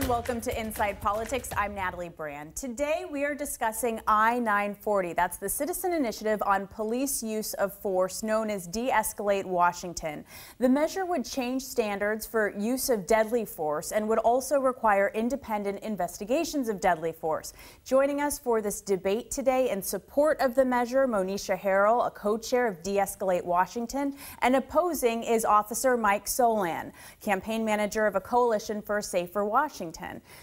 welcome to Inside Politics. I'm Natalie Brand. Today we are discussing I-940. That's the citizen initiative on police use of force known as De-Escalate Washington. The measure would change standards for use of deadly force and would also require independent investigations of deadly force. Joining us for this debate today in support of the measure, Monisha Harrell, a co-chair of De-Escalate Washington, and opposing is Officer Mike Solan, campaign manager of a coalition for a safer Washington.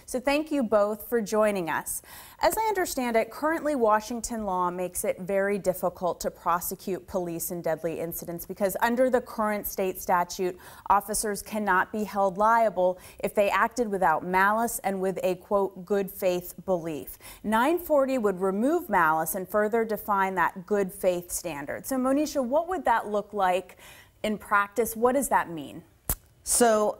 So thank you both for joining us. As I understand it, currently Washington law makes it very difficult to prosecute police in deadly incidents because under the current state statute, officers cannot be held liable if they acted without malice and with a, quote, good faith belief. 940 would remove malice and further define that good faith standard. So Monisha, what would that look like in practice? What does that mean? So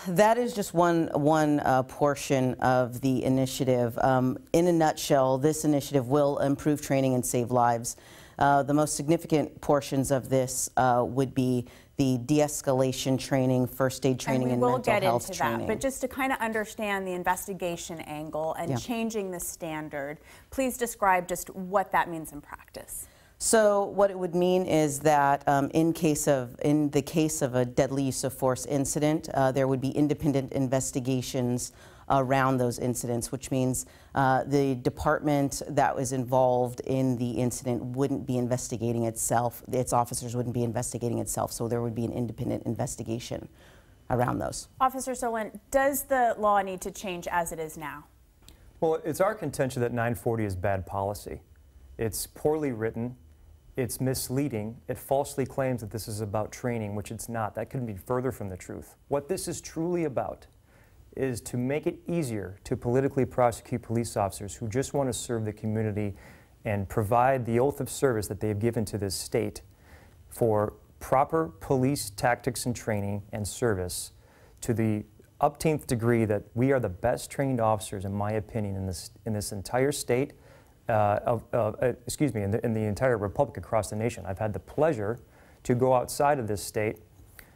that is just one portion of the initiative. In a nutshell, this initiative will improve training and save lives. The most significant portions of this would be the de-escalation training, first aid training, and mental health training. We will get into that, but just to kind of understand the investigation angle and changing the standard, please describe just what that means in practice. So what it would mean is that in the case of a deadly use of force incident, there would be independent investigations around those incidents, which means the department that was involved in the incident wouldn't be investigating itself, its officers wouldn't be investigating itself, so there would be an independent investigation around those. Officer Solan, does the law need to change as it is now? Well, it's our contention that 940 is bad policy. It's poorly written. It's misleading. It falsely claims that this is about training, which it's not. That couldn't be further from the truth. What this is truly about is to make it easier to politically prosecute police officers who just want to serve the community and provide the oath of service that they've given to this state for proper police tactics and training and service to the upteenth degree that we are the best trained officers, in my opinion, in this entire state, in the entire republic across the nation. I've had the pleasure to go outside of this state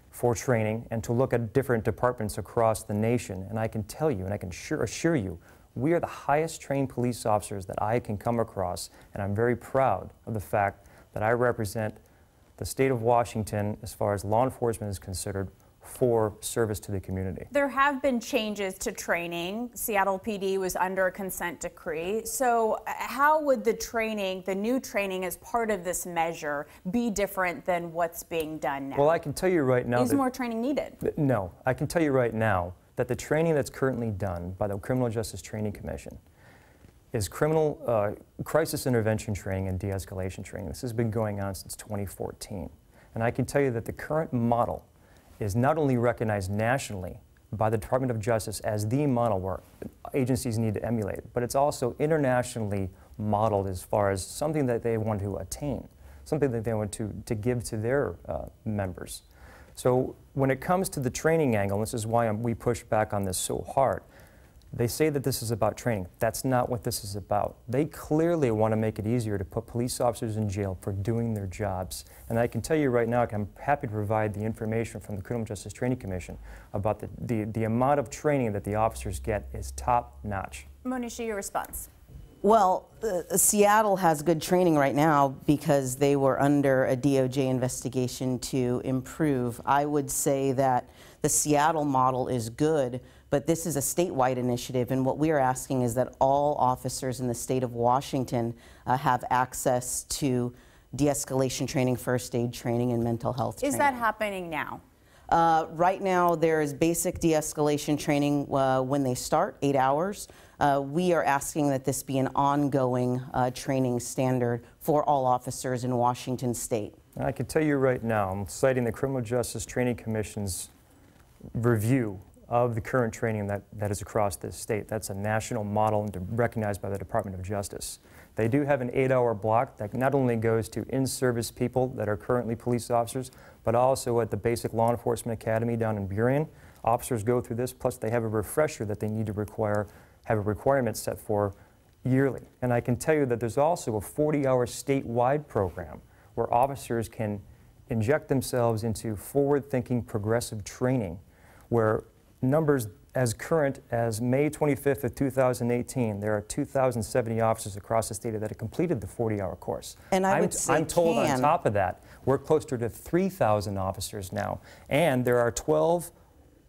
for training and to look at different departments across the nation, and I can tell you, and I can assure you, we are the highest trained police officers that I can come across, and I'm very proud of the fact that I represent the state of Washington as far as law enforcement is considered for service to the community. There have been changes to training. Seattle PD was under a consent decree. So how would the training, the new training as part of this measure, be different than what's being done now? Well, I can tell you right now Is more training needed? No, I can tell you right now that the training that's currently done by the Criminal Justice Training Commission is criminal crisis intervention training and de-escalation training. This has been going on since 2014. And I can tell you that the current model is not only recognized nationally by the Department of Justice as the model where agencies need to emulate, but it's also internationally modeled as far as something that they want to attain, something that they want to give to their members. So when it comes to the training angle, and this is why we push back on this so hard, they say that this is about training. That's not what this is about. They clearly want to make it easier to put police officers in jail for doing their jobs. And I can tell you right now, I'm happy to provide the information from the Criminal Justice Training Commission about the amount of training that the officers get is top notch. Monisha, your response. Well, Seattle has good training right now because they were under a DOJ investigation to improve. I would say that the Seattle model is good, but this is a statewide initiative, and what we are asking is that all officers in the state of Washington have access to de-escalation training, first aid training, and mental health training. Is that happening now? Right now, there is basic de-escalation training when they start, 8 hours. We are asking that this be an ongoing training standard for all officers in Washington state. I can tell you right now, I'm citing the Criminal Justice Training Commission's review of the current training that is across this state. That's a national model and recognized by the Department of Justice. They do have an 8-hour block that not only goes to in-service people that are currently police officers, but also at the Basic Law Enforcement Academy down in Burien. Officers go through this, plus they have a refresher that they need to have a requirement set for yearly. And I can tell you that there's also a 40-hour statewide program where officers can inject themselves into forward-thinking progressive training where numbers as current as May 25th of 2018, there are 2,070 officers across the state that have completed the 40-hour course. And I would say I'm told on top of that, we're closer to 3,000 officers now. And there are 12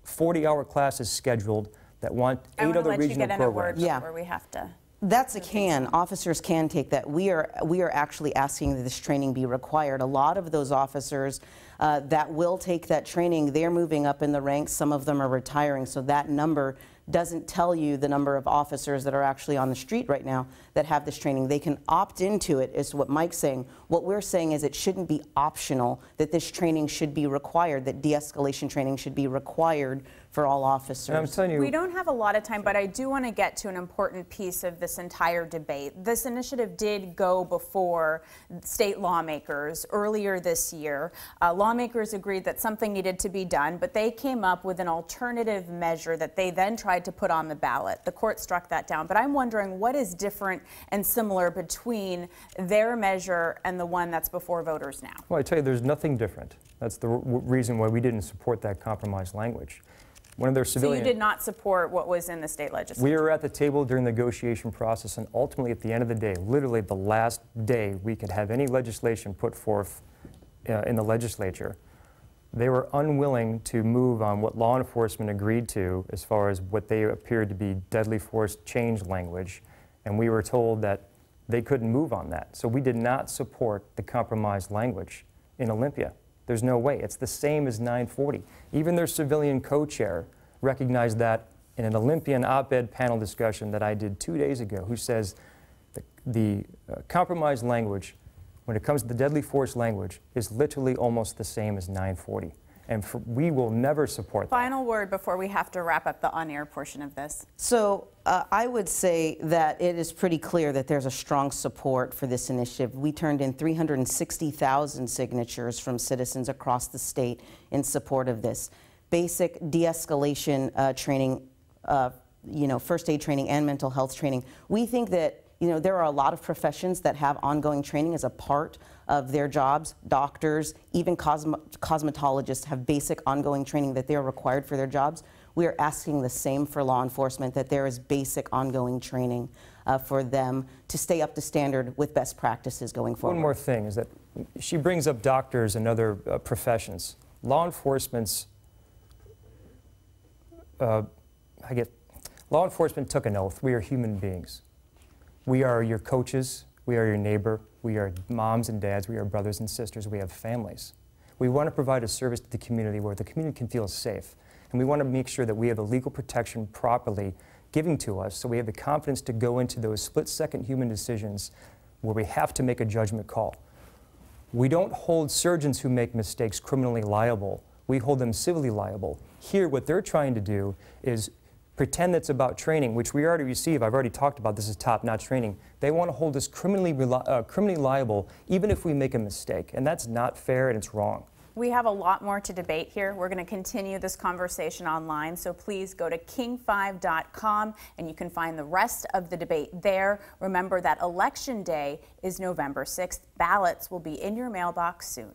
40-hour classes scheduled that want 8 other regional programs. Yeah. Before we have to. That's a can. Officers can take that. We are actually asking that this training be required. A lot of those officers that will take that training, they're moving up in the ranks. Some of them are retiring, so that number doesn't tell you the number of officers that are actually on the street right now that have this training. They can opt into it, is what Mike's saying. What we're saying is it shouldn't be optional, that this training should be required, that de-escalation training should be required for all officers. And I'm telling you, we don't have a lot of time, but I do want to get to an important piece of this entire debate. This initiative did go before state lawmakers earlier this year. Lawmakers agreed that something needed to be done, but they came up with an alternative measure that they then tried to put on the ballot. The court struck that down, but I'm wondering what is different and similar between their measure and the one that's before voters now? Well, I tell you, there's nothing different. That's the reason why we didn't support that compromise language. One of their civilian. So you did not support what was in the state legislature? We were at the table during the negotiation process, and ultimately at the end of the day, literally the last day we could have any legislation put forth in the legislature, they were unwilling to move on what law enforcement agreed to as far as what they appeared to be deadly force change language, and we were told that they couldn't move on that. So we did not support the compromise language in Olympia. There's no way. It's the same as 940. Even their civilian co-chair recognized that in an Olympian op-ed panel discussion that I did 2 days ago, who says the compromise language, when it comes to the deadly force language, is literally almost the same as 940. And we will never support that. Final word before we have to wrap up the on-air portion of this. So I would say that it is pretty clear that there's a strong support for this initiative. We turned in 360,000 signatures from citizens across the state in support of this. Basic de-escalation training, first aid training and mental health training. We think that there are a lot of professions that have ongoing training as a part of their jobs. Doctors, even cosmetologists have basic ongoing training that they're required for their jobs. We are asking the same for law enforcement, that there is basic ongoing training for them to stay up to standard with best practices going forward. One more thing is that she brings up doctors and other professions. Law enforcement's, law enforcement took an oath. We are human beings. We are your coaches, we are your neighbor, we are moms and dads, we are brothers and sisters, we have families. We want to provide a service to the community where the community can feel safe. And we want to make sure that we have the legal protection properly given to us so we have the confidence to go into those split-second human decisions where we have to make a judgment call. We don't hold surgeons who make mistakes criminally liable. We hold them civilly liable. Here, what they're trying to do is pretend it's about training, which we already receive. I've already talked about this is top-notch training. They want to hold us criminally liable even if we make a mistake, and that's not fair and it's wrong. We have a lot more to debate here. We're going to continue this conversation online, so please go to king5.com and you can find the rest of the debate there. Remember that Election Day is November 6th. Ballots will be in your mailbox soon.